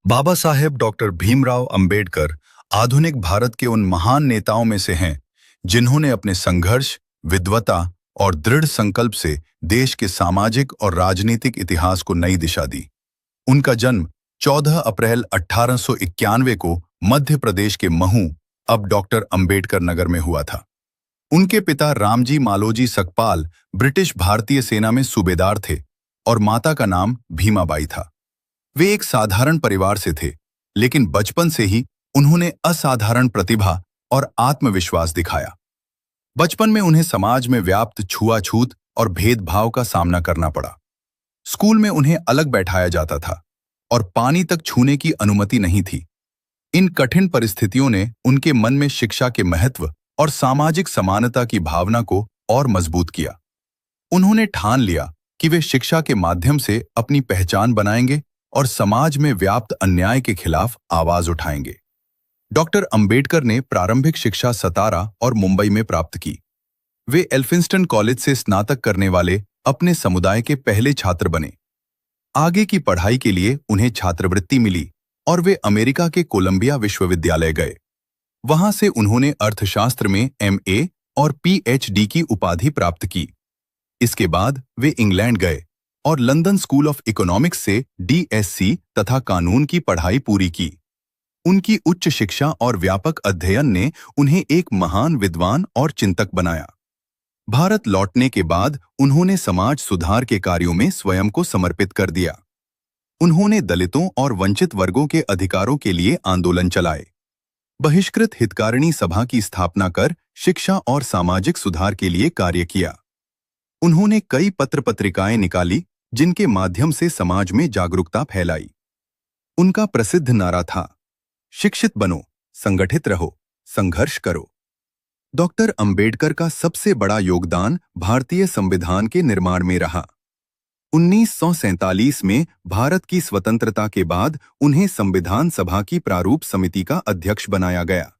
Baba Saheb doctor Bhimrao Ambedkar आधुनिक भारत के उन महान नेताओं में से हैं जिन्होंने अपने संघर्ष, विद्वता और दृढ़ संकल्प से देश के सामाजिक और राजनीतिक इतिहास को नई दिशा दी। उनका जन्म 14 अप्रैल 1891 को मध्य प्रदेश के महू, अब डॉक्टर अंबेडकर नगर में हुआ था। उनके पिता रामजी मालोजी सकपाल ब्रिटिश भारतीय सेना में सूबेदार थे और माता का नाम भीमाबाई था। वे एक साधारण परिवार से थे, लेकिन बचपन से ही उन्होंने असाधारण प्रतिभा और आत्मविश्वास दिखाया। बचपन में उन्हें समाज में व्याप्त छुआछूत और भेदभाव का सामना करना पड़ा। स्कूल में उन्हें अलग बैठाया जाता था और पानी तक छूने की अनुमति नहीं थी। इन कठिन परिस्थितियों ने उनके मन में शिक्षा के महत्व और सामाजिक समानता की भावना को और मजबूत किया। उन्होंने ठान लिया कि वे शिक्षा के माध्यम से अपनी पहचान बनाएंगे और समाज में व्याप्त अन्याय के खिलाफ आवाज उठाएंगे। डॉक्टर अंबेडकर ने प्रारंभिक शिक्षा सतारा और मुंबई में प्राप्त की। वे एल्फिंस्टन कॉलेज से स्नातक करने वाले अपने समुदाय के पहले छात्र बने। आगे की पढ़ाई के लिए उन्हें छात्रवृत्ति मिली और वे अमेरिका के कोलंबिया विश्वविद्यालय गए। वहां से उन्होंने अर्थशास्त्र में MA और PhD की उपाधि प्राप्त की। इसके बाद वे इंग्लैंड गए और लंदन स्कूल ऑफ इकोनॉमिक्स से DSc तथा कानून की पढ़ाई पूरी की। उनकी उच्च शिक्षा और व्यापक अध्ययन ने उन्हें एक महान विद्वान और चिंतक बनाया। भारत लौटने के बाद उन्होंने समाज सुधार के कार्यों में स्वयं को समर्पित कर दिया। उन्होंने दलितों और वंचित वर्गों के अधिकारों के लिए आंदोलन चलाए। बहिष्कृत हितकारिणी सभा की स्थापना कर शिक्षा और सामाजिक सुधार के लिए कार्य किया। उन्होंने कई पत्र पत्रिकाएं निकाली जिनके माध्यम से समाज में जागरूकता फैलाई। उनका प्रसिद्ध नारा था, शिक्षित बनो, संगठित रहो, संघर्ष करो। डॉक्टर अंबेडकर का सबसे बड़ा योगदान भारतीय संविधान के निर्माण में रहा। 1947 में भारत की स्वतंत्रता के बाद उन्हें संविधान सभा की प्रारूप समिति का अध्यक्ष बनाया गया।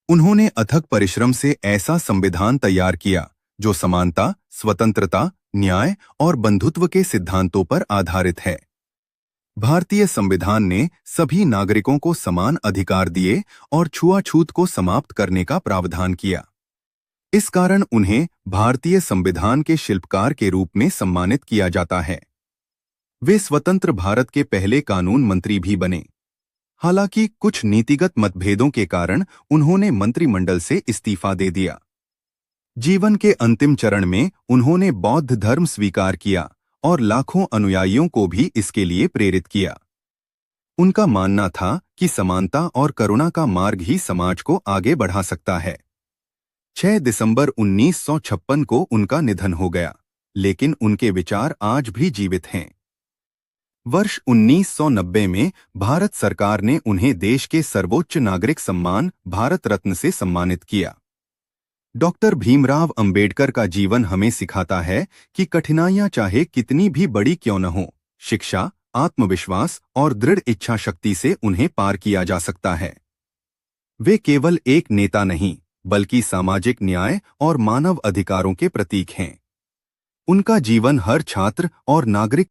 उन्होंने अथक परिश्रम से ऐसा संविधान तैयार किया जो समानता, स्वतंत्रता, न्याय और बंधुत्व के सिद्धांतों पर आधारित है। भारतीय संविधान ने सभी नागरिकों को समान अधिकार दिए और छुआछूत को समाप्त करने का प्रावधान किया। इस कारण उन्हें भारतीय संविधान के शिल्पकार के रूप में सम्मानित किया जाता है। वे स्वतंत्र भारत के पहले कानून मंत्री भी बने। हालांकि कुछ नीतिगत मतभेदों के कारण उन्होंने मंत्रिमंडल से इस्तीफा दे दिया। जीवन के अंतिम चरण में उन्होंने बौद्ध धर्म स्वीकार किया और लाखों अनुयायियों को भी इसके लिए प्रेरित किया। उनका मानना था कि समानता और करुणा का मार्ग ही समाज को आगे बढ़ा सकता है। 6 दिसंबर 1956 को उनका निधन हो गया, लेकिन उनके विचार आज भी जीवित हैं। वर्ष 1990 में भारत सरकार ने उन्हें देश के सर्वोच्च नागरिक सम्मान भारत रत्न से सम्मानित किया। डॉक्टर भीमराव अंबेडकर का जीवन हमें सिखाता है कि कठिनाइयां चाहे कितनी भी बड़ी क्यों न हो, शिक्षा, आत्मविश्वास और दृढ़ इच्छा शक्ति से उन्हें पार किया जा सकता है। वे केवल एक नेता नहीं, बल्कि सामाजिक न्याय और मानव अधिकारों के प्रतीक हैं। उनका जीवन हर छात्र और नागरिक